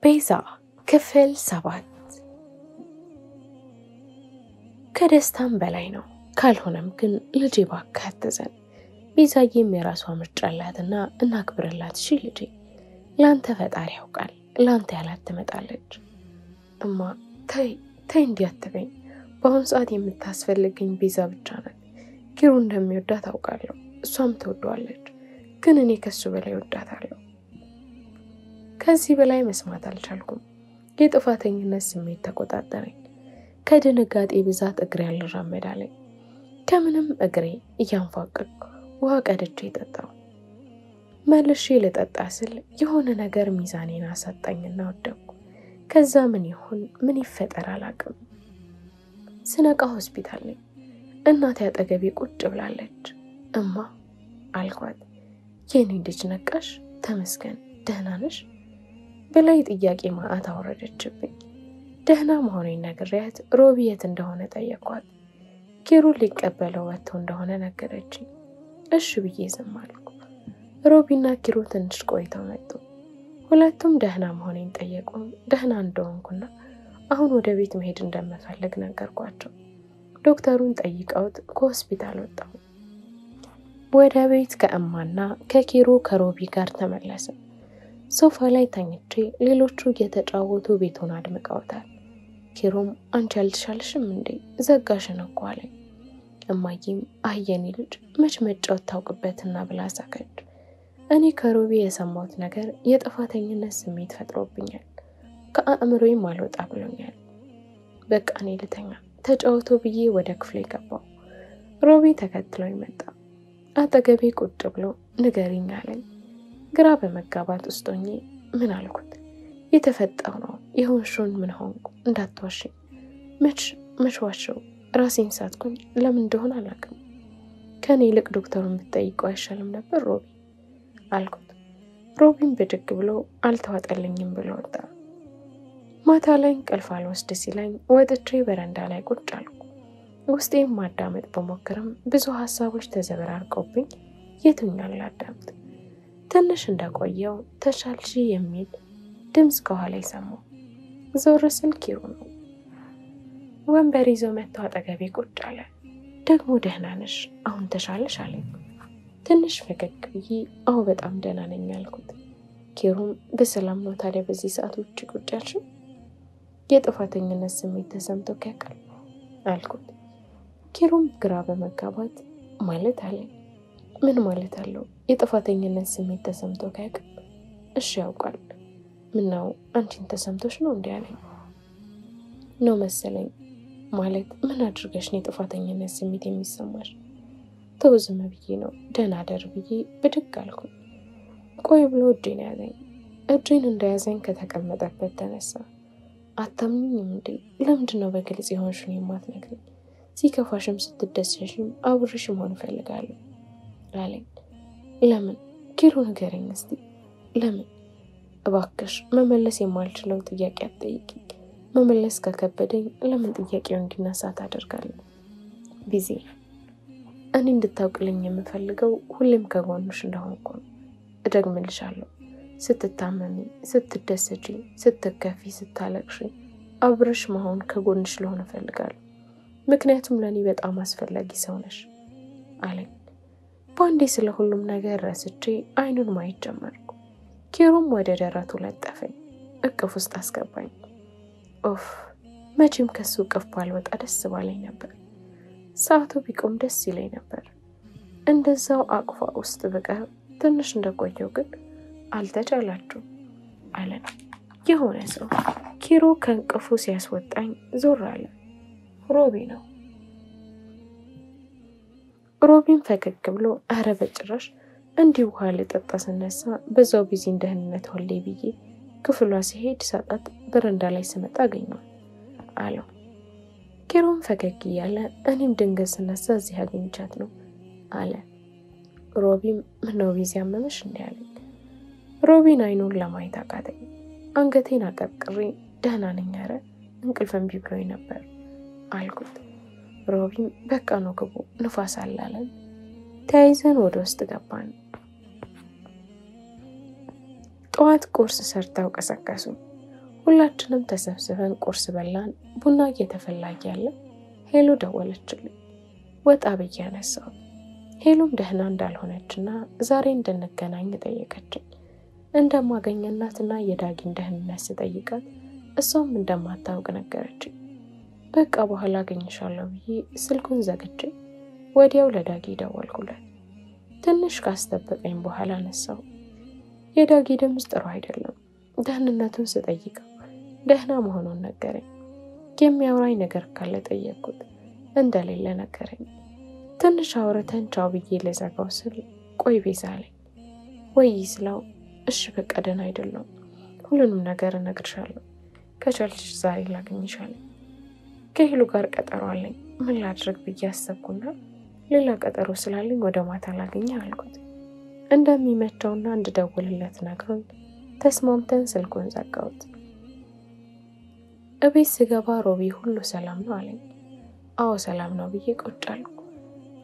ቤዛ ክፍል 7 ከደስታም በላይ ነው ካልሆነም ግን ልጄ ባካተዘን ቤዛዬም የራሷ ምርጫ አላትና እናክብርላት እሺ ልጄ ላንተ ፈጣሪ ያውቃል ላንተ ያላት ትመጣለች እማ ተይ እንዲያትበኝ በአሁን ሰዓት የምታስፈልገኝ ቤዛ ብቻ ናት ኪሩ እንደሚወዳት አውቃለሁ እሷም ትወደዋለች ግን እኔ ከሱ በላይ ወዳታለሁ ከዚህ በላይ መስማት አልቻልኩም የጥፋተኝነት ስሜት ተቆጣጠረኝ ከድንጋጤ ብዛት እግሬ አልራመዳለኝ ከምንም እግሬ እያንፋቀቅኩ ውሃ ቀድቼ ጠጣሁ መልሼ ልጠጣ ስል የሆነ ነገር ሚዛኔን አሳጣኝና ወደቅኩ ከዛ ምን ይፈጠር አላውቅም ስነቃ ሆስፒታል ነኝ እናቴ አጠገቤ ቁጭ ብላለች እማ አልኳት የኔ ልጅ ነቃሽ ተመስገን ደህና ነሽ በላይ ጥያቄ ማአት አወረደችብኝ ደህና መሆኔን ነግሬያት ሮቢ የት እንደሆነ ጠየቅኳት ኪሩ ሊቀበለው ወጥቶ እንደሆነ ነገረችኝ እሺ ብዬ ዝም አልኩ ሮቢና ኪሩ ትንሽ ቆይተው መጡ ሁለቱም ደህና መሆኔን ጠየቁኝ ደህና እንደሆንኩና አሁን ወደ ቤት መሄድ እንደምፈልግ ነገርኳቸው ዶክተሩን ጠይቀውት ከሆስፒታል ወጣሁ ወደ ቤት ከእማና ከኪሩ ከሮቢ ጋር ተመለሰ ሶፋ ላይ ተኝቼ ሌሎቹ እየተጫወቱ ቤቱን አድምቀውታል ኪሩም አንቺ አልተሻለሽም እንዴ ዘጋሽን እኮ አለኝ እማዬም አየኔ ልጅ መጫወት ታውቅበትና ብላ ሳቀች እኔ ከሮቢ የሰማሁት ነገር የጥፋተኝነት ስሜት ፈጥሮብኛል ከአእምሮዬም አልወጣ ብሎኛል በቃ እኔ ልተኛ ተጫውቶ ብዬ ወደ ክፍሌ ገባሁ ሮቢ ተከትሎኝ መጣ አጠገቤ ቁጭ ብሎ ንገሪኝ አለኝ ግራ በመጋባት ውስጥ ሆኜ ምን አልኩት የተፈጠረው ነው ይሁንሽን ምን ሆንኩ እንዳትዋሺ መች ዋሸው ራሴን ሳትኩኝ ለምን እንደሆነ አላውቅም ከኔ ይልቅ ዶክተሩን ብትጠይቀው አይሻልም ነበር ሮቢ አልኩት ሮቢም ብድግ ብሎ አልተዋጠልኝም ብሎ ወጣ ማታ ላይ እንቅልፍ አልወስድ ሲለኝ ወጥቼ በረንዳ ላይ ቁጭ አልኩ ውስጤም ማዳመጥ በሞክርም ብዙ ሐሳቦች ተዘበራርቀውብኝ የትኛውን ላዳምጥ ትንሽ እንደቆየው ተሻልሽ የሚል ድምጽ ከኋላ ሰማሁ ዞር ስል ኪሩ ነው ወንበር ይዞ መጥቶ አጠገቤ ቁጭ አለ ደግሞ ደህና ነሽ አሁን ተሻለሽ አለኝ ትንሽ ፈገግ ብዬ አዎ በጣም ደህና ነኝ አልኩት ኪሩም በሰላም ነው ታዲያ በዚህ ሰዓት ውጪ ቁጭ ያልሽው የጥፋተኝነት ስሜት ተሰምቶ ያውቃል አልኩት ኪሩም ግራ በመጋባት ማለት አለኝ ምን ማለት አለው የጥፋተኝነት ስሜት ተሰምቶ ያውቃል እሺ ያውቃል ምነው አንቺን ተሰምቶሽ ነው እንዴ አለኝ ነው መሰለኝ ማለት ምን አድርገሽ ነው የጥፋተኝነት ስሜት የሚሰማሽ ተውዝም ብዬ ነው ደህና ደር ብዬ ብድግ አልኩ ቆይ ብሎ እጄን ያዘኝ እጄን እንደያዘኝ ከተቀመጠበት ተነሳ አታምኚኝም እንዴ ለምንድነው በግልጽ የሆንሽው የማትነግሪኝ ሲከፋሽም ስትደሰሽም አብርሽ መሆን ፈልጋለሁ አለኝ ለምን ኪሩ ንገረኝ እስቲ ለምን እባክሽ መመለስ የማልችለው ጥያቄ አትጠይቂኝ መመለስ ከከበደኝ ለምን ጥያቄው እንዲነሳ ታደርጋለህ ቢዚ እኔ እንድታውቅልኝ የምፈልገው ሁሌም ከጎንሽ እንደሆንኩ እደግምልሻለሁ ስትታመሚ ስትደሰጂ ስትከፊ ስታለቅሺ አብርሽ መሆን ከጎንሽ ለሆነ ፈልጋለሁ ምክንያቱም ለኔ በጣም አስፈላጊ ሰው ነሽ አለኝ ባንዴ ስለ ሁሉም ነገር ረስቼ አይኑን ማየት ጀመርኩ ኪሩም ወደ ደረቱ ለጠፈኝ እቅፍ ውስጥ አስገባኝ ኦፍ መቼም ከሱ እቅፍ ባልወጣ ደስ ባለኝ ነበር ሰዓቱ ቢቆም ደስ ይለኝ ነበር እንደዛው አቅፋ ውስጥ በቀር ትንሽ እንደቆየው ግን አልተቻላችሁ አለ የሆነ ሰው ኪሩ ከእንቅፉ ሲያስወጣኝ ዞር አለ ሮቢ ነው ሮቢን ፈገግ ብሎ አረ በጭራሽ እንዲው ውሃ ልጠጣ ስነሳ በዛው ቢዚ እንደህነት ሆሌ ብዬ ክፍሏ ሲሄድ ሳጣት በረንዳ ላይ ስመጣ አገኘው አለው ኪሩም ፈገግ ያለ እኔም ድንገት ስነሳ እዚህ አገኝቻት ነው አለ ሮቢም ምነው ቢዚ አመመሽ እንዴ አለኝ ሮቢን አይኑን ለማየት አቃተኝ አንገቴን አቀርቅሬ ደህና ነኝ አረ እንቅልፍም ቢብሎኝ ነበር አልኩት ሮቢም በቃ ነው ግቡ ንፋስ አላለን ተያይዘን ወደ ውስጥ ገባን ጠዋት ቁርስ ሰርተው ቀሰቀሱ ሁላችንም ተሰብስበን ቁርስ በላን። ቡና እየተፈላ ያለ ሄሎ ደወለችልኝ። ወጣ ብዬ አነሳው። ሄሎም ደህና እንዳልሆነችና ዛሬ እንድንገናኝ ጠየቀችኝ። እንደማገኘናትና የዳጊን ደህንነት ስጠይቃት እሷም እንደማታውቅ ነገረችኝ። በቃ በኋላ አገኝሻለሁ ብዬ ስልኩን ዘግቼ ወዲያው ለዳጊ ደወልኩለት። ትንሽ ካስጠበቀኝ በኋላ አነሳው። የዳጊ ድምጽ ጥሩ አይደለም። ደህንነቱን ስጠይቀው ደህና መሆኑን ነገረኝ። የሚያወራኝ ነገር ካለ ጠየቅኩት። እንደሌለ ነገረኝ። ትንሽ አውርተን ቻው ብዬ ለዘጋው ስል ቆይ ቤዛ አለኝ። ወይ ስለው እሺ በቃ ደህና አይደለም፣ ሁሉንም ነገር እነግርሻለሁ፣ ከቻልሽ ዛሬ ላገኝሻለሁ። ከሄሉ ጋር ቀጠሮ አለኝ። ምን ላድርግ ብዬ አሰብኩና ሌላ ቀጠሮ ስላለኝ ወደ ማታ ላገኝ አልኩት። እንደሚመቸውና እንድደውልለት ነግሮኝ ተስማምተን ስልኩን ዘጋሁት። እቤት ስገባ ሮቢ ሁሉ ሰላም ነው አለኝ። አዎ ሰላም ነው ብዬ ቁጭ አልኩ።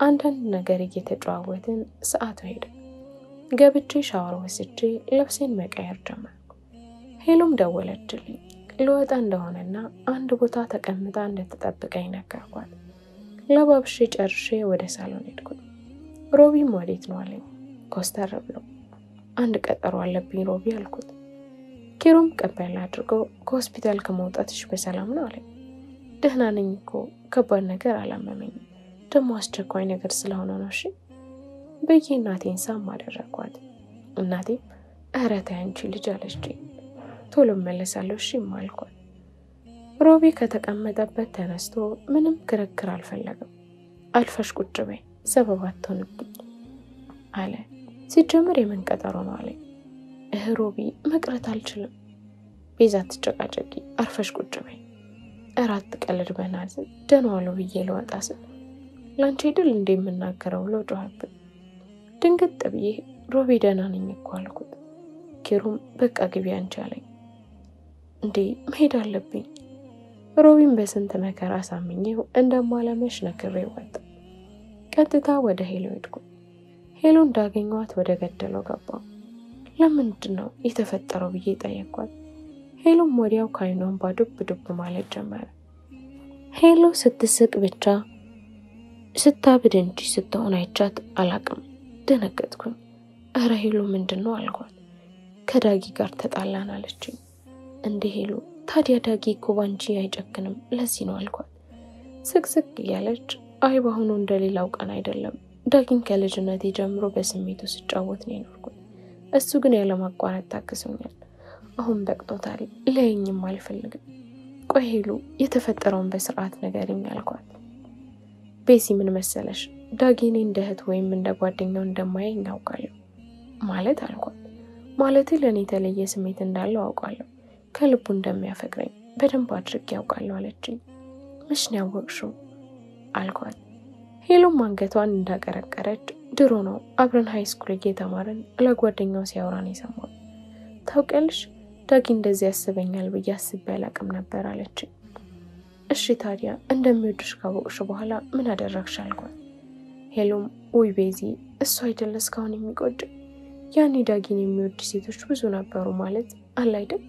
አንዳንድ ነገር እየተጨዋወትን ሰዓቱ ሄደ። ገብቼ ሻወር ወስጄ ልብሴን መቀየር ጀመርኩ። ሄሎም ደወለችልኝ። ልወጣ እንደሆነና አንድ ቦታ ተቀምጣ እንድትጠብቀኝ ነገርኳት። ለባብሼ ጨርሼ ወደ ሳሎን ሄድኩ። ሮቢም ወዴት ነው አለኝ ኮስተር ብሎ። አንድ ቀጠሮ አለብኝ ሮቢ አልኩት። ኪሩም ቀበል አድርጎ ከሆስፒታል ከመውጣትሽ በሰላም ነው አለኝ። ደህና ነኝ እኮ ከባድ ነገር አላመመኝም፣ ደሞ አስቸኳይ ነገር ስለሆነ ነው እሺ በይ እናቴን ሳም አደረኳት። እናቴም ኧረ ተይ አንቺ ልጅ አለችኝ። ቶሎ መለሳለሁ እሺ ማልኳት። ሮቢ ከተቀመጠበት ተነስቶ ምንም ክርክር አልፈለገም። አልፈሽ ቁጭ በይ ሰበብ አትሆንብኝ አለ። ሲጀምር የምን ቀጠሮ ነው አለኝ። ሮቢ መቅረት አልችልም። ቤዛ ትጨቃጨቂ፣ አርፈሽ ቁጭ በይ። እራት ቀልድ በናት ደህና ዋሉ ብዬ ልወጣ ስል ላንቺ አይደል እንደምናገረው ብሎ ጮኸብኝ። ድንገት ብዬ ሮቢ ደህና ነኝ እኮ አልኩት። ኪሩም በቃ ግቢ አንቺ አለኝ። እንዴ መሄድ አለብኝ። ሮቢም በስንት መከራ ሳምኜው እንደማለመሽ ነግሬው ወጣ። ቀጥታ ወደ ሄሎ ሄድኩ። ሄሎ እንዳገኘኋት ወደ ገደለው ገባሁ። ለምንድን ነው የተፈጠረው ብዬ ጠየቅኳት። ሄሎም ወዲያው ካይኗን ዱብ ማለት ጀመረ። ሄሎ ስትስቅ ብቻ ስታብድ እንጂ ስትሆን አይቻት አላቅም። ደነገጥኩኝ። ኧረ ሄሎ ምንድነው አልኳት። ከዳጊ ጋር ተጣላን አለችኝ። እንዴ ሄሎ ታዲያ ዳጊ እኮ ባንቺ አይጨክንም ለዚህ ነው አልኳት። ስቅስቅ እያለች አይ ባሁኑ እንደሌላው ቀን አይደለም፣ ዳጊን ከልጅነቴ ጀምሮ በስሜቱ ሲጫወት ነው የኖርኩት። እሱ ግን ያለማቋረጥ ታክሶኛል። አሁን በቅቶታል፣ ለይኝም አልፈልግም። ቆይ ሄሎ የተፈጠረውን በስርዓት ንገሪኝ አልኳት። ቤዚ ምን መሰለሽ ዳጊኔ እንደ እህት ወይም እንደ ጓደኛው እንደማየኝ አውቃለሁ ማለት አልኳት። ማለቴ ለኔ የተለየ ስሜት እንዳለው አውቃለሁ፣ ከልቡ እንደሚያፈቅረኝ በደንብ አድርጌ ያውቃለሁ አለችኝ። ምንሽ ነው ያወቅሽው አልኳት። ሄሎም አንገቷን እንዳቀረቀረች ድሮ ነው አብረን ሃይስኩል እየተማርን ለጓደኛው ሲያወራን የሰማው። ታውቂያለሽ ዳጊ እንደዚህ ያስበኛል ብዬ አስቤ አላቅም ነበር አለችኝ። እሺ ታዲያ እንደሚወድሽ ካወቅሽ በኋላ ምን አደረግሽ አልኳት። ሄሎም ወይ ቤዚ እሱ አይደል እስካሁን የሚቆጭ ያኔ ዳጊን የሚወድ ሴቶች ብዙ ነበሩ ማለት አለ አይደል።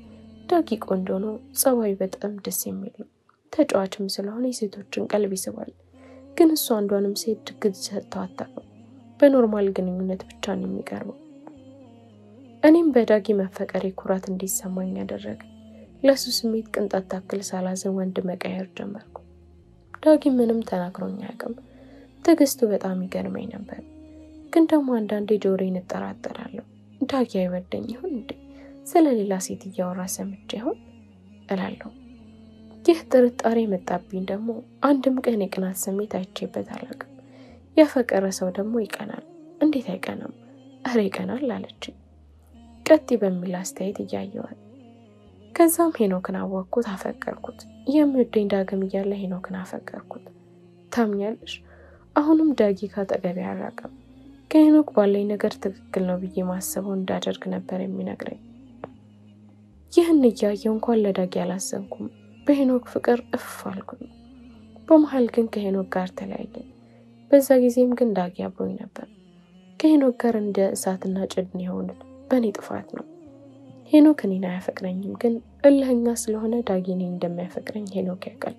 ዳጊ ቆንጆ ነው፣ ጸባዩ በጣም ደስ የሚል ነው፣ ተጫዋችም ስለሆነ የሴቶችን ቀልብ ይስባል። ግን እሱ አንዷንም ሴት ድግድ ሰጥተው አታውቅም። በኖርማል ግንኙነት ብቻ ነው የሚቀርበው። እኔም በዳጊ መፈቀሬ ኩራት እንዲሰማኝ ያደረገ። ለሱ ስሜት ቅንጣት ታክል ሳላዝን ወንድ መቀየር ጀመርኩ። ዳጊ ምንም ተናግሮኝ አያውቅም። ትዕግስቱ በጣም ይገርመኝ ነበር። ግን ደግሞ አንዳንዴ ጆሮዬን እጠራጠራለሁ። ዳጊ አይወደኝ ይሆን እንዴ? ስለሌላ ሴት እያወራ ሰምቼ ይሆን እላለሁ። ይህ ጥርጣሬ መጣብኝ። ደግሞ አንድም ቀን የቅናት ስሜት አይቼበት አላውቅም። ያፈቀረ ሰው ደግሞ ይቀናል። እንዴት አይቀናም? አሬ ይቀናል አለችኝ ቀጥ በሚል አስተያየት እያየዋል። ከዛም ሄኖክን አወቅኩት፣ አፈቀርኩት። የሚወደኝ ዳግም እያለ ሄኖክን አፈቀርኩት። ታምኛለሽ? አሁንም ዳጊ ካጠገቤ አራቀም። ከሄኖክ ባለኝ ነገር ትክክል ነው ብዬ ማሰበው እንዳደርግ ነበር የሚነግረኝ። ይህን እያየሁ እንኳን ለዳጊ አላሰብኩም። በሄኖክ ፍቅር እፍ አልኩኝ። በመሃል ግን ከሄኖክ ጋር ተለያየን። በዛ ጊዜም ግን ዳጊ አብሮኝ ነበር። ከሄኖክ ጋር እንደ እሳትና ጭድ ነው የሆኑት። በእኔ ጥፋት ነው። ሄኖክ እኔን አያፈቅረኝም፣ ግን እልህኛ ስለሆነ ዳጊ እኔን እንደሚያፈቅረኝ ሄኖክ ያውቃል።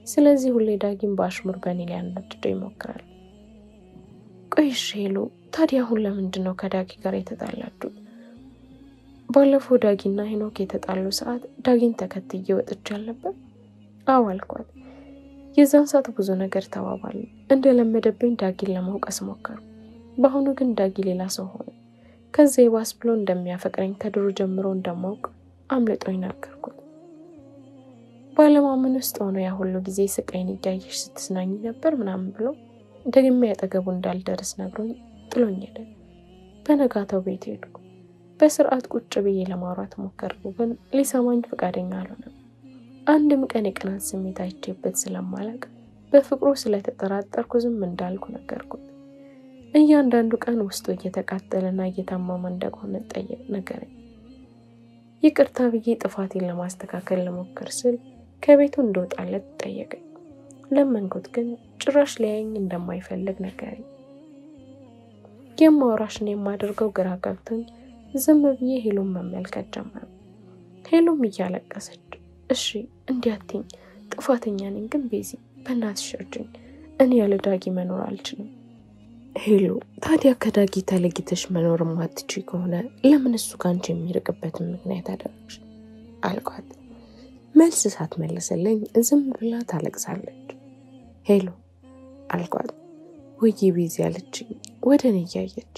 ስለዚህ ሁሌ ዳጊን በአሽሙር በእኔ ሊያናድደው ይሞክራል። ቆይ እሺ ሄሎ፣ ታዲያ አሁን ለምንድነው ከዳጊ ጋር የተጣላችሁ? ባለፈው ዳጊና ሄኖክ የተጣሉ ሰዓት ዳጊን ተከትዬ ወጥቼ አልነበር? አዎ አልኳት። የዛን ሰዓት ብዙ ነገር ተባባል። እንደለመደብኝ ዳጊን ለማውቀስ ሞከርኩ። በአሁኑ ግን ዳጊ ሌላ ሰው ሆነ። ከዛ ይባስ ብሎ እንደሚያፈቅረኝ ከድሮ ጀምሮ እንደማውቅ አምልጦኝ ነገርኩት። ባለማመን ውስጥ ሆኖ ያ ሁሉ ጊዜ ስቃይን እያየሽ ስትስናኝ ነበር ምናምን ብሎ ደግሜ ያጠገቡ እንዳልደርስ ነግሮኝ ጥሎኝ ሄደ። በነጋታው ቤት ሄድኩ። በስርዓት ቁጭ ብዬ ለማውራት ሞከርኩ፣ ግን ሊሰማኝ ፈቃደኛ አልሆነም። አንድም ቀን የቅናት ስሜት አይቼበት ስለማላቅ በፍቅሩ ስለተጠራጠርኩ ዝም እንዳልኩ ነገርኩት። እያንዳንዱ ቀን ውስጡ እየተቃጠለና እየታመመ እንደሆነ ነገረኝ። ይቅርታ ብዬ ጥፋቴን ለማስተካከል ለሞከር ስል ከቤቱ እንደወጣለት ጠየቀኝ። ለመንኩት፣ ግን ጭራሽ ሊያየኝ እንደማይፈልግ ነገረኝ። የማወራሽን የማደርገው ግራ ገብቶኝ ዝም ብዬ ሄሉን መመልከት ጀመርኩ። ሄሉም እያለቀሰች እሺ እንዲያትኝ ጥፋተኛ ነኝ፣ ግን ቤዚ በእናትሽ እርጅኝ፣ እኔ ያለ ዳጊ መኖር አልችልም። ሄሉ ታዲያ ከዳጊ ተለይተሽ መኖር ማትችይ ከሆነ ለምን እሱ ካንቺ የሚርቅበትን ምክንያት አደረግሽ? አልኳት። መልስ ሳትመልስልኝ ዝም ብላ ታለቅሳለች። ሄሉ አልኳት። ወይ ቤዚ አለችኝ ወደ እኔ እያየች።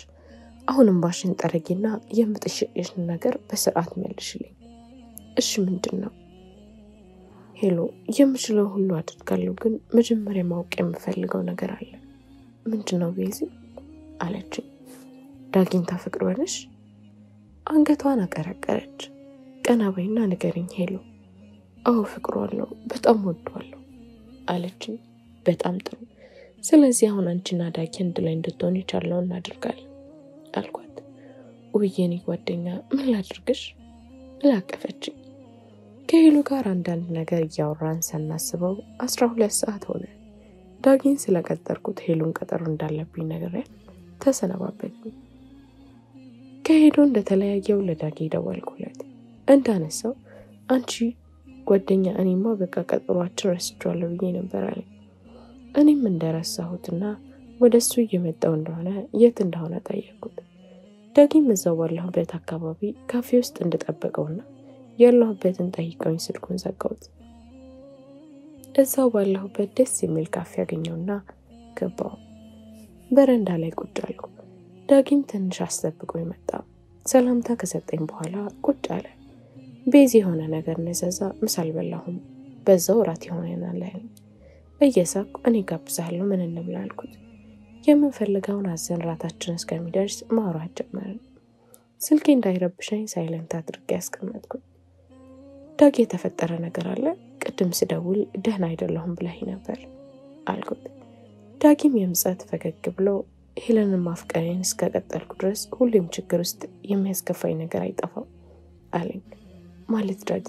አሁንም ባሽን ጠረጊና የምትሽቅሽን ነገር በስርዓት መልሽልኝ። እሺ ምንድነው? ሄሉ የምችለው ሁሉ አድርጋለሁ፣ ግን መጀመሪያ ማወቅ የምፈልገው ነገር አለ። ምንድነው ቤዚ? አለችኝ። ዳጊን ታፈቅሪዋለሽ? አንገቷን አቀረቀረች። ቀና በይና ንገሪኝ ሄሉ። አዎ ፍቅሯለሁ፣ በጣም ወደዋለሁ አለችኝ። በጣም ጥሩ። ስለዚህ አሁን አንቺና ዳጊ አንድ ላይ እንድትሆኑ ይቻላል እናድርጋለን አልኳት። ወየኔ ጓደኛ ምን ላድርግሽ? ላቀፈችኝ። ከሄሉ ጋር አንዳንድ ነገር እያወራን ሰናስበው 12 ሰዓት ሆነ። ዳጊን ስለቀጠርኩት ሄሉን ቀጠሮ እንዳለብኝ ነገርያት ተሰነባበትን። ከሄሉ እንደተለያየው ለዳጊ ደወልኩለት። እንዳነሳው አንቺ ጓደኛ እኔማ በቃ ቀጠሯችን ረስቻለሁ ብዬ ነበር አለኝ። እኔም እንደረሳሁትና ወደሱ እየመጣው እንደሆነ የት እንደሆነ ጠየቅኩት። ዳጊም እዛው ባለሁበት አካባቢ ካፌ ውስጥ እንደጠበቀውና ያለሁበትን ጠይቀውኝ ስልኩን ዘጋሁት። እዛው ባለሁበት ደስ የሚል ካፌ ያገኘውና ገባው። በረንዳ ላይ ቁጭ አልኩ። ዳጊም ትንሽ አስጠብቆኝ መጣ። ሰላምታ ከሰጠኝ በኋላ ቁጭ አለ። ቤዚ የሆነ ነገር ነዘዛ ምሳል በላሁም። በዛው ራት ይሆነናል አለኝ። እየሳኩ እኔ ጋብዛለሁ ምን እንብላ አልኩት። የምንፈልገውን አዘን ራታችን እስከሚደርስ ማውራት ጀመርን። ስልኬ እንዳይረብሸኝ ሳይለንት አድርጌ ያስቀመጥኩት። ዳጊ የተፈጠረ ነገር አለ? ቅድም ስደውል ደህና አይደለሁም ብለህ ነበር አልኩት። ዳጊም የምጸት ፈገግ ብሎ ሄለንን ማፍቀሬን እስከቀጠልኩ ድረስ ሁሌም ችግር ውስጥ የሚያስከፋኝ ነገር አይጠፋም አለኝ። ማለት ዳጊ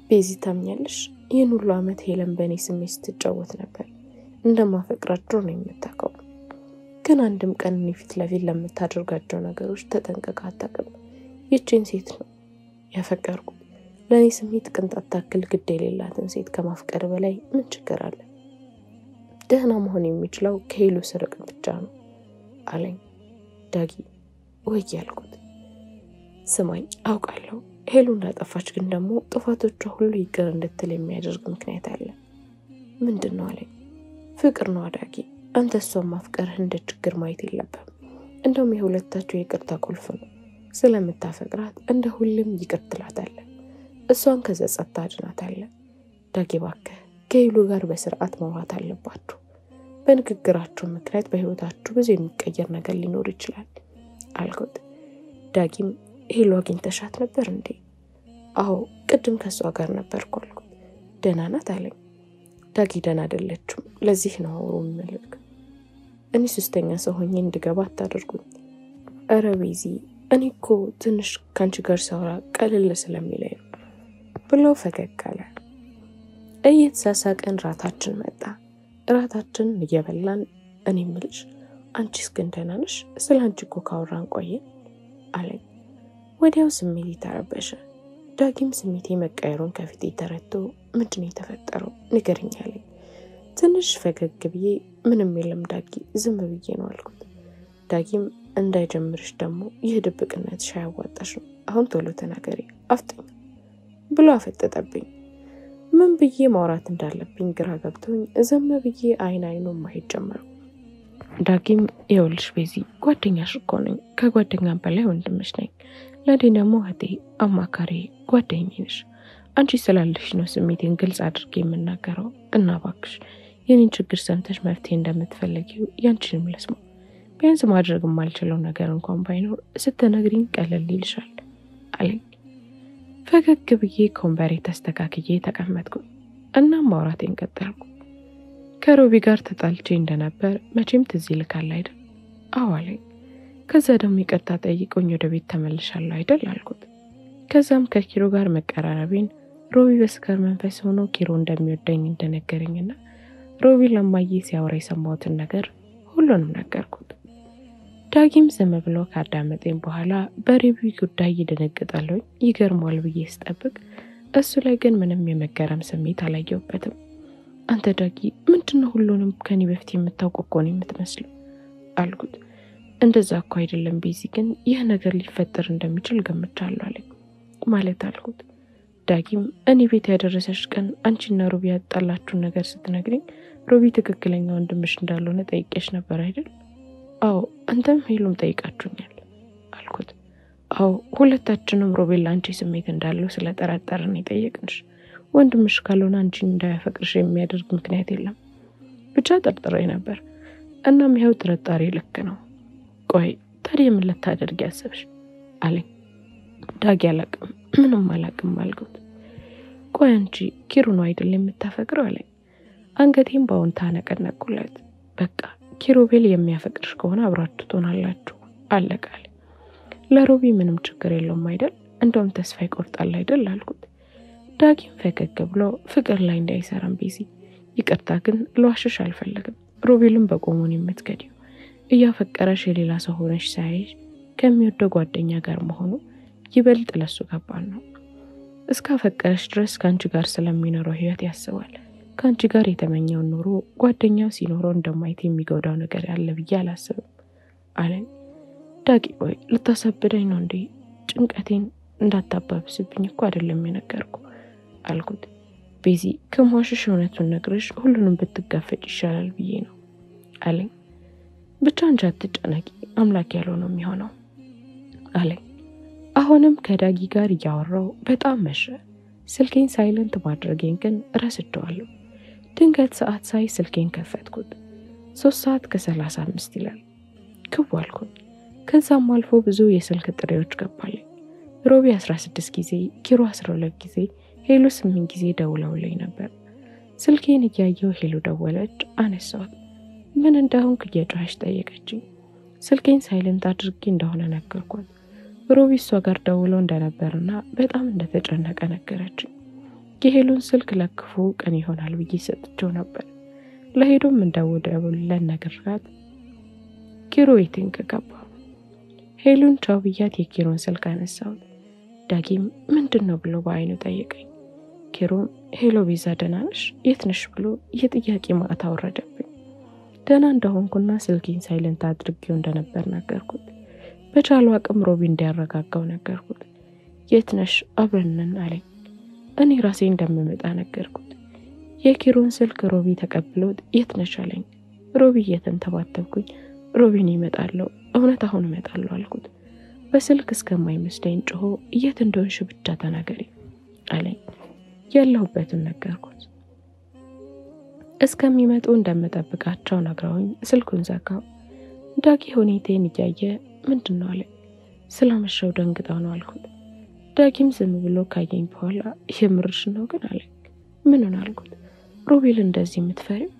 ቤዚ ታምኛለሽ? ይህን ሁሉ ዓመት ሄለን በእኔ ስሜት ስትጫወት ነበር። እንደማፈቅራት ድሮ ነው የምታውቀው። ግን አንድም ቀን እኔ ፊት ለፊት ለምታደርጋቸው ነገሮች ተጠንቀቃ አታውቅም። ይህችን ሴት ነው ያፈቀርኩት። ለኔ ስሜት ቅንጣት ታክል ግድ የሌላትን ሴት ከማፍቀር በላይ ምን ችግር አለ? ደህና መሆን የሚችለው ከሄሉ ስርቅ ብቻ ነው አለኝ። ዳጊ ወይ ያልኩት። ስማኝ አውቃለሁ ሄሉ እንዳጠፋች፣ ግን ደግሞ ጥፋቶቿ ሁሉ ይቅር እንድትል የሚያደርግ ምክንያት አለ። ምንድነው አለኝ። ፍቅር ነው ዳጊ። አንተ እሷን ማፍቀርህ እንደ ችግር ማየት የለብህም። እንደውም የሁለታችሁ ይቅርታ ቁልፍ ነው። ስለምታፈቅራት እንደ ሁሉም ይቅር ትላታለህ። እሷን ከጸጸት ታድናታለህ። ዳጊ እባክህ ከሄሉ ጋር በስርዓት ማውራት አለባችሁ። በንግግራችሁ ምክንያት በህይወታችሁ ብዙ የሚቀየር ነገር ሊኖር ይችላል አልኩት። ዳጊም ሄሉ አግኝተሻት ነበር እንዴ? አዎ ቅድም ከሷ ጋር ነበርኩ አልኩት። ደህና ናት አለኝ። ዳጊ ደህና አይደለችም፣ ለዚህ ነው የምልክ። እኔ ሶስተኛ ሰው ሆኜ እንድገባ አታድርጉኝ። ኧረ ቤዚ እኔ እኮ ትንሽ ካንቺ ጋር ሳወራ ቀለል ስለሚለኝ ነው ብሎ ፈገግ አለ። እየተሳሳቀን ራታችን መጣ። ራታችን እየበላን እኔ ምልሽ አንቺስ ግን ደህና ነሽ? ስላንቺ እኮ ካወራን ቆየ አለኝ። ወዲያው ስሜቴ ተረበሸ። ዳጊም ስሜቴ መቀየሩን ከፊቴ ተረድቶ ምንድነው የተፈጠረው ንገረኝ አለኝ። ትንሽ ፈገግ ብዬ ምንም የለም ዳጊ ዝም ብዬ ነው አልኩት። ዳጊም እንዳይጀምርሽ ደግሞ ይህ ድብቅነትሽ አያዋጣሽም፣ አሁን ቶሎ ተናገሪ አፍጥኝ ብሎ አፈጠጠብኝ። ምን ብዬ ማውራት እንዳለብኝ ግራ ገብቶኝ ዝም ብዬ አይኑን ማየት ጀመርኩ። ዳጊም ይኸውልሽ ቤዚ ጓደኛሽ እኮ ነኝ፣ ከጓደኛም በላይ ወንድምሽ ነኝ። ለኔ ደግሞ እህቴ፣ አማካሪ፣ ጓደኛዬ ነሽ። አንቺ ስላለሽ ነው ስሜቴን ግልጽ አድርጌ የምናገረው እና እባክሽ የኔን ችግር ሰምተሽ መፍትሄ እንደምትፈልጊው ያንቺንም ልስማ። ቢያንስ ማድረግ የማልችለው ነገር እንኳን ባይኖር ስትነግሪኝ ቀለል ይልሻል አለኝ። ፈገግ ብዬ ከወንበሬ ተስተካክዬ ተቀመጥኩ እና ማውራቴን ቀጠልኩ። ከሮቢ ጋር ተጣልቼ እንደነበር መቼም ትዝ ይልካል አይደል? አዎ አለኝ። ከዛ ደግሞ ይቅርታ ጠይቆኝ ወደ ቤት ተመልሻለሁ አይደል አልኩት። ከዛም ከኪሮ ጋር መቀራረቤን ሮቢ በስካር መንፈስ ሆኖ ኪሮ እንደሚወደኝ እንደነገረኝና ሮቢ ለማዬ ሲያወራ የሰማሁትን ነገር ሁሉንም ነገርኩት። ዳጊም ዝም ብሎ ካዳመጠኝ በኋላ በሮቢ ጉዳይ ይደነግጣል ይገርማል ብዬ ስጠብቅ እሱ ላይ ግን ምንም የመገረም ስሜት አላየሁበትም። አንተ ዳጊ ምንድነው ሁሉንም ከኔ በፊት የምታውቀው እኮ ነው የምትመስለው አልኩት። እንደዛ እኮ አይደለም ቤዚ፣ ግን ይህ ነገር ሊፈጠር እንደሚችል ገምቻለሁ አለኝ። ማለት አልኩት። ዳጊም እኔ ቤት ያደረሰሽ ቀን አንቺና ሮቢ ያጣላችሁን ነገር ስትነግሪኝ ሮቢ ትክክለኛ ወንድምሽ እንዳልሆነ ጠይቄሽ ነበር አይደል? አዎ አንተም ሄሎም ጠይቃችሁኛል አልኩት። አዎ ሁለታችንም ሮቢ ለአንቺ ስሜት እንዳለው ስለጠረጠርን የጠየቅንሽ፣ ወንድምሽ ካልሆነ አንቺን እንዳያፈቅርሽ የሚያደርግ ምክንያት የለም። ብቻ ጠርጥሬ ነበር። እናም ይኸው ጥርጣሬ ልክ ነው። ቆይ ታዲያ ምን ልታደርጊ አሰብሽ አለኝ። ዳጊ አላቅም፣ ምንም አላቅም አልኩት። ቆይ አንቺ ኪሩ ነው አይደል የምታፈቅረው አለኝ። አንገቴን በአዎንታ ነቀነቅኩለት። በቃ ኪሩቤል የሚያፈቅርሽ ከሆነ አብራችሁ ትሆናላችሁ አለቀ አለኝ። ለሮቢ ምንም ችግር የለውም አይደል? እንደውም ተስፋ ይቆርጣል አይደል አልኩት። ዳጊም ፈገግ ብሎ ፍቅር ላይ እንዳይሰራም ቤዚ፣ ይቅርታ ግን ለዋሽሽ አልፈልግም። ሮቤልም በቆሙን የምትገዲው እያፈቀረሽ የሌላ ሰው ሆነሽ ሳይሽ ከሚወደው ጓደኛ ጋር መሆኑ ይበልጥ ለሱ ከባድ ነው። እስካፈቀረሽ ድረስ ካንቺ ጋር ስለሚኖረው ህይወት ያስባል። ካንቺ ጋር የተመኘው ኑሮ ጓደኛው ሲኖረው እንደማይት የሚጎዳው ነገር ያለ ብዬ አላስብም አለኝ። ዳጊ ቆይ ልታሳብደኝ ነው እንዴ? ጭንቀቴን እንዳታባብስብኝ እኮ አይደለም የነገርኩ አልኩት። ቤዚ ከሟሽሽ እውነቱን ነግረሽ ሁሉንም ብትጋፈጭ ይሻላል ብዬ ነው አለኝ። ብቻ አንቺ አትጨነቂ፣ አምላክ ያለው ነው የሚሆነው አለኝ። አሁንም ከዳጊ ጋር እያወራው በጣም መሸ። ስልኬን ሳይለንት ማድረጌን ግን ረስቼዋለሁ። ድንገት ሰዓት ሳይ ስልኬን ከፈትኩት። 3:35 ይላል። ክው አልኩኝ። ከዛም አልፎ ብዙ የስልክ ጥሪዎች ገባልኝ። ሮቢ 16 ጊዜ፣ ኪሮ 12 ጊዜ፣ ሄሎ 8 ጊዜ ደውለውልኝ ነበር። ስልኬን እያየው ሄሎ ደወለች፣ አነሳሁት። ምን እንደሆንኩ እየጮኸች ጠየቀችኝ። ስልኬን ሳይለንት አድርጌ እንደሆነ ነገርኳት። ሮቢ እሷ ጋር ደውሎ እንደነበርና በጣም እንደተጨነቀ ነገረችኝ። የሄሎን ስልክ ለክፉ ቀን ይሆናል ብዬ ሰጥቼው ነበር። ለሄሎም እንደደወለልን ነግሬያት ኪሮ የቲንክ ገባ። ሄሎን ቻው ብያት የኪሮን ስልክ አነሳሁት። ዳጊም ምንድነው ብሎ በአይኑ ጠየቀኝ። ኪሮም ሄሎ ቤዛ ደህና ነሽ? የት ነሽ ብሎ የጥያቄ ማዕት አወረደብኝ። ደህና እንደሆንኩና ስልኬን ሳይለንት አድርጌው እንደነበር ነገርኩት። በቻለው አቅም ሮቢ እንዲያረጋጋው ነገርኩት። የት ነሽ? አብረን ነን አለኝ። እኔ ራሴ እንደምመጣ ነገርኩት። የኪሮን ስልክ ሮቢ ተቀብሎት የት ነሽ አለኝ። ሮቢ እየተንተባተብኩኝ ሮቢን ይመጣለው፣ እውነት አሁን እመጣለሁ አልኩት። በስልክ እስከማይመስለኝ ጮሆ የት እንደሆንሽ ብቻ ተናገሪ አለኝ። ያለሁበትን ነገርኩት። እስከሚመጡ እንደምጠብቃቸው ነግረውኝ ስልኩን ዘጋው። ዳጊ ሁኔታዬን እያየ ምንድነው አለኝ። ስላመሸው ደንግጣው ነው አልኩት። ዳጊም ዝም ብሎ ካየኝ በኋላ የምርሽ ነው ግን አለኝ። ምንን አልኩት። ሮቤል እንደዚህ የምትፈሪው?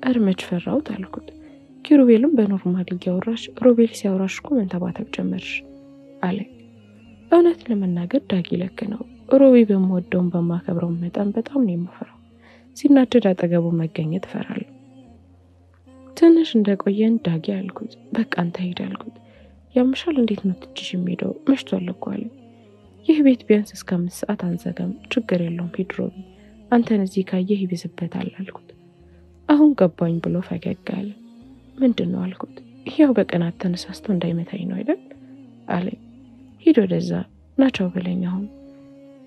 እርመች ፈራውት አልኩት። ኪሩቤልም በኖርማል እያወራሽ ሮቤል ሲያወራሽ እኮ መንተባተብ ጀመርሽ አለኝ። እውነት ለመናገር ዳጊ ለክ ነው። ሮቢ በመወደውም በማከብረው መጠን በጣም ነው የምፈራው። ሲናደድ አጠገቡ መገኘት እፈራለሁ። ትንሽ እንደቆየን ዳጊ አልኩት። በቃ አንተ ሂድ አልኩት። ያምሻል እንዴት ነው ትችሽ የሚሄደው? መሽቷል እኮ አለ። ይህ ቤት ቢያንስ እስከ 5 ሰዓት አንዘጋም፣ ችግር የለውም ሂድ ሮቢ፣ አንተን እዚህ ካየህ ይብስበታል አልኩት። አሁን ገባኝ ብሎ ፈገግ አለ። ምንድን ነው አልኩት። ያው በቀናት ተነሳስቶ እንዳይመታኝ ነው አይደል አለኝ። ሂድ ወደዛ ና ቻው በለኝ አሁን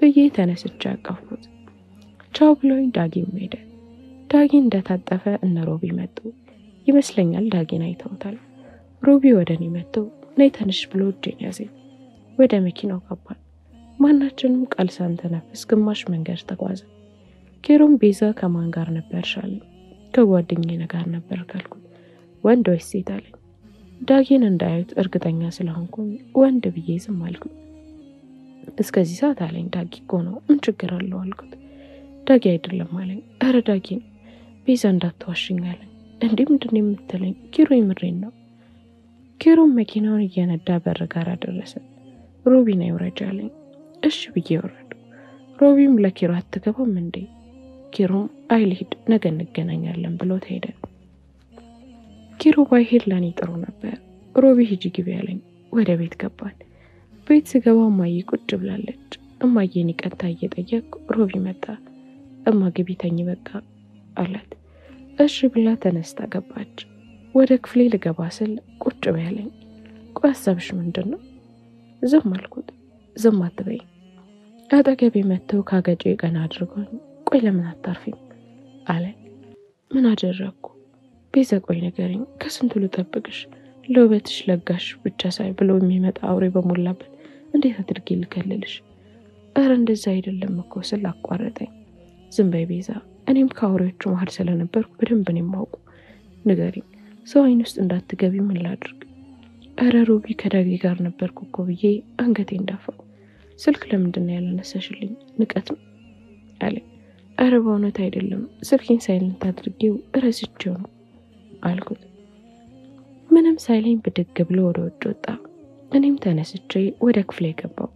ብዬ ተነስቼ አቀፍኩት። ቻው ብሎኝ ዳጊም ሄደ። ዳጊ እንደታጠፈ እነ ሮቢ መጡ። ይመስለኛል ዳጊን አይተውታል። ሮቢ ወደ እኔ መጥቶ ነይ ተነሽ ብሎ እጄን ያዘኝ። ወደ መኪናው ገባን። ማናችንም ቃል ሳንተነፍስ ግማሽ መንገድ ተጓዘ። ኬሮም ቤዛ ከማን ጋር ነበርሽ አለኝ። ከጓደኛዬ ጋር ነበር ካልኩት። ወንድ ወይስ ሴት አለኝ። ዳጊን እንዳያዩት እርግጠኛ ስለሆንኩኝ ወንድ ብዬ ዝም አልኩት። እስከዚህ ሰዓት አለኝ። ዳጊ እኮ ነው ምን ችግር አለው አልኩት። ዳጊ አይደለም አለኝ። ኧረ ዳጊ ነው። ቤዛ እንዳትዋሽኝ አለኝ። እንዴ ምንድን ነው የምትለኝ? ኪሮ ይምሬን ነው። ኪሮም መኪናውን እየነዳ በር ጋር አደረሰ። ሮቢን አይውረጅ አለኝ። እሺ ብዬ ወረዱ። ሮቢም ለኪሮ አትገባም እንዴ? ኪሮም አይልሂድ ነገ እንገናኛለን ብሎ ተሄደ። ኪሮ ባይሄድ ለኔ ጥሩ ነበር። ሮቢ ሂጂ ግቢ አለኝ። ወደ ቤት ገባን። ቤት ስገባ እማዬ ቁጭ ብላለች። እማዬን ይቅርታ እየጠየቅኩ ሮቢ መጣ። እማ ግቢ ተኝ በቃ አላት። እሺ ብላ ተነስታ ገባች። ወደ ክፍሌ ልገባ ስል ቁጭ በያለኝ። ቆይ ሀሳብሽ ምንድን ነው? ዝም አልኩት። ዝም አትበይ። አጠገቤ መጥተው ካገጬ ቀና አድርጎኝ ቆይ ለምን አታርፊም አለ። ምን አደረግኩ? ቤዛ ቆይ ንገሪኝ፣ ከስንቱ ልጠብቅሽ? ለውበትሽ ለጋሽ ብቻ ሳይ ብሎ የሚመጣ አውሬ በሞላበት እንዴት አድርጌ ልከልልሽ? ኧረ እንደዛ አይደለም እኮ ስል አቋረጠኝ። ዝም በይ ቤዛ፣ እኔም ከአውሬዎቹ መሀል ስለነበርኩ በደንብ ነው የማውቁ። ንገሪኝ፣ ሰው አይን ውስጥ እንዳትገቢ ምን ላድርግ? ኧረ ሮቢ ከዳጊ ጋር ነበርኩ እኮ ብዬ አንገቴን ዳፋው። ስልክ ለምንድን ነው ያላነሳሽልኝ? ንቀት ነው አለኝ። ኧረ በእውነት አይደለም፣ ስልኬን ሳይለንት አድርጌው እረስቼው ነው አልኩት። ምንም ሳይለኝ ብድግ ብሎ ወደ ውጭ ወጣ። እኔም ተነስቼ ወደ ክፍሌ ገባው።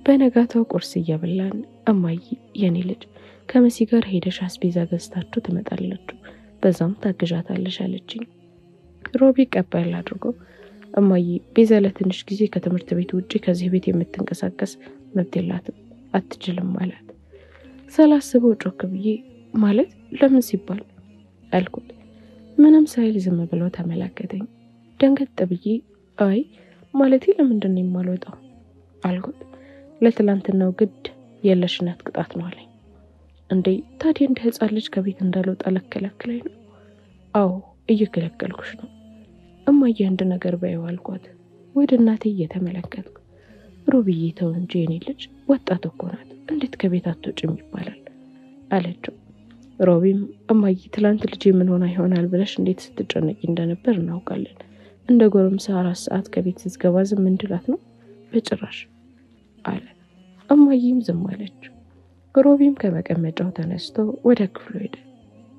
በነጋታው ቁርስ እየበላን እማዬ የኔ ልጅ ከመሲ ጋር ሄደሽ አስቤዛ ገዝታችሁ ትመጣላችሁ፣ በዛም ታግዣታለሽ አለችኝ። ሮቢ ቀበል አድርጎ እማዬ ቤዛ ለትንሽ ጊዜ ከትምህርት ቤት ውጪ ከዚህ ቤት የምትንቀሳቀስ መብት የላትም አትችልም ማለት። ሳላስበው ጮክ ብዬ ማለት ለምን ሲባል አልኩት። ምንም ሳይል ዝም ብሎ ተመለከተኝ። ደንገጥ ብዬ አይ ማለቴ ለምንድን ነው የማልወጣው አልኩት። ለትላንትናው ግድ የለሽነት ቅጣት ነው አለኝ። እንዴ ታዲያ እንደ ህፃን ልጅ ከቤት እንዳልወጣ ለከለከለኝ ነው? አዎ እየከለከልኩሽ ነው። እማዬ አንድ ነገር በይው አልኳት። ወደ እናቴ እየተመለከትኩ ሮቢዬ ተው እንጂ የኔ ልጅ ወጣት እኮ ናት፣ እንዴት ከቤት አትወጭም ይባላል አለችው። ሮቢም እማዬ ትላንት ልጅ ምን ሆና ይሆናል ብለሽ እንዴት ስትጨነቂ እንደነበር እናውቃለን። እንደ ጎረምሳ 4 ሰዓት ከቤት ስትገባ ዝም እንድላት ነው? በጭራሽ አለ። እማዬም ዝም አለች። ሮቢም ከመቀመጫው ተነስቶ ወደ ክፍሉ ሄደ።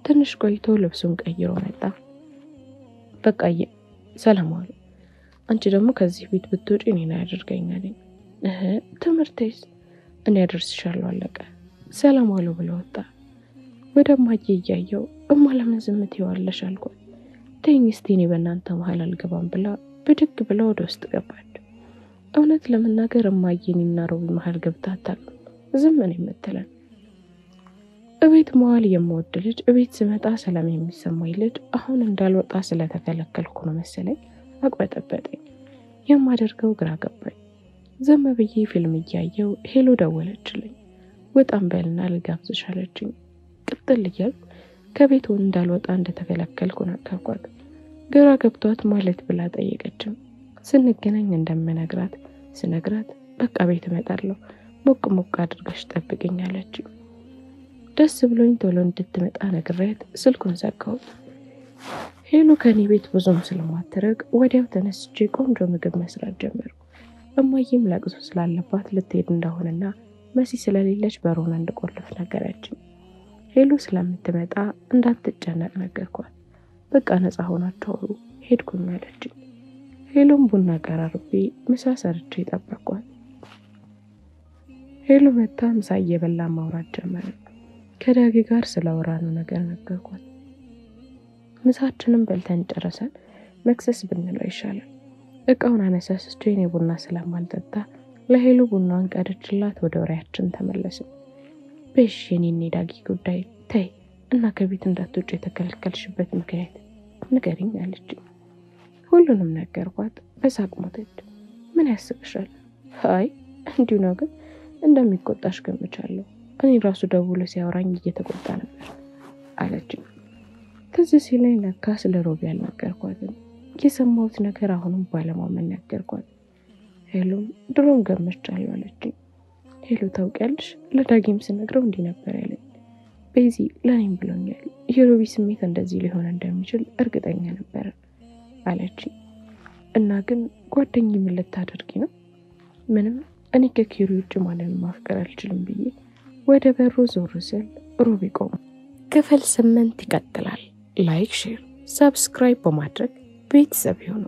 ትንሽ ቆይቶ ልብሱን ቀይሮ መጣ። በቃዬ ሰላም ዋሉ። አንቺ ደግሞ ከዚህ ቤት ብትወጪ እኔን አያደርገኛል። ትምህርቴስ? እኔ አደርስሻለሁ አለቀ። ሰላም ዋሉ ብሎ ወጣ። ወደ እማዬ እያየው እማ ለምን ዝም ትይዋለሽ አልኳት። ተይኝ እስቲ እኔ በእናንተ መሀል አልገባም ብላ ብድግ ብላ ወደ ውስጥ ገባች። እውነት ለመናገር እማዬንና ሮቢ መሀል ገብታ አታውቅም። ዝም ነው የምትለን። እቤት መዋል የምወድ ልጅ እቤት ስመጣ ሰላም የሚሰማኝ ልጅ አሁን እንዳልወጣ ስለተከለከልኩ ነው መሰለኝ አቅበጠበጠኝ። የማደርገው ግራ ገባኝ። ዝም ብዬ ፊልም እያየው ሄሎ ደወለችልኝ። ወጣም በልና ልጋብዝሽ አለችኝ። ቅጥል እያልኩ ከቤት እንዳልወጣ እንደተከለከልኩ ነገርኳት። ግራ ገብቷት ማለት ብላ ጠየቀችኝ። ስንገናኝ እንደምነግራት ስነግራት በቃ ቤት እመጣለሁ ሞቅ ሞቅ አድርገሽ ጠብቂኝ አለችኝ። ደስ ብሎኝ ቶሎ እንድትመጣ ነግሬያት ስልኩን ዘጋሁት። ሄሎ ከኔ ቤት ብዙም ስለማትርቅ ወዲያው ተነስቼ ቆንጆ ምግብ መስራት ጀመርኩ። እማዬም ለቅሶ ስላለባት ልትሄድ እንደሆነና መሲ ስለሌለች በሩን እንድቆልፍ ነገረችኝ። ሄሎ ስለምትመጣ እንዳትጨነቅ ነገርኳት። በቃ ነፃ ሆናችሁ አውሩ ሄድኩኝ አለችኝ። ሄሎም ቡና ቀራርቤ ምሳ ሰርቼ ጠበቅኳት። ሄሎ መጣ። ምሳ እየበላ ማውራት ጀመረ። ከዳጊ ጋር ስለወራነው ነገር ነገርኳት። ምሳችንን በልተን ጨርሰን መክሰስ ብንለው ይሻላል። እቃውን አነሳስቼ እኔ ቡና ስለማልጠጣ ለሄሉ ቡናን ቀድቼላት ወደ ወሬያችን ተመለስን። በሽ የኔ ዳጊ ጉዳይ ተይ እና ከቤት እንዳትወጪ የተከለከልሽበት ምክንያት ንገሪኝ አለችኝ። ሁሉንም ነገርኳት። በሳቅ ሞተች። ምን ያስብሻል? አይ እንዲሁ ነው፣ ግን እንደሚቆጣሽ ገምቻለሁ። እኔ ራሱ ደውሎ ሲያወራኝ እየተቆጣ ነበር አለችኝ። ትዝ ሲለኝ ለካ ስለ ሮቢ አልነገርኳትም። የሰማሁት ነገር አሁንም ባለማመን ነገርኳት። ሄሉም ድሮም ገምቻለሁ አለችኝ። ሄሉ ታውቂያለሽ፣ ለዳጊም ስነግረው እንዲህ ነበር ያለኝ። ቤዚ ለኔም ብሎኛል፣ የሮቢ ስሜት እንደዚህ ሊሆን እንደሚችል እርግጠኛ ነበር አለችኝ። እና ግን ጓደኛዬ ምን ልታደርጊ ነው? ምንም፣ እኔ ከኪሩ ውጭ ማንንም ማፍቀር አልችልም ብዬ ወደ በሩ ዞር ስል ሮቢ ቆመ። ክፍል 8 ይቀጥላል። ላይክ፣ ሼር፣ ሰብስክራይብ በማድረግ ቤተሰብ ይሁኑ።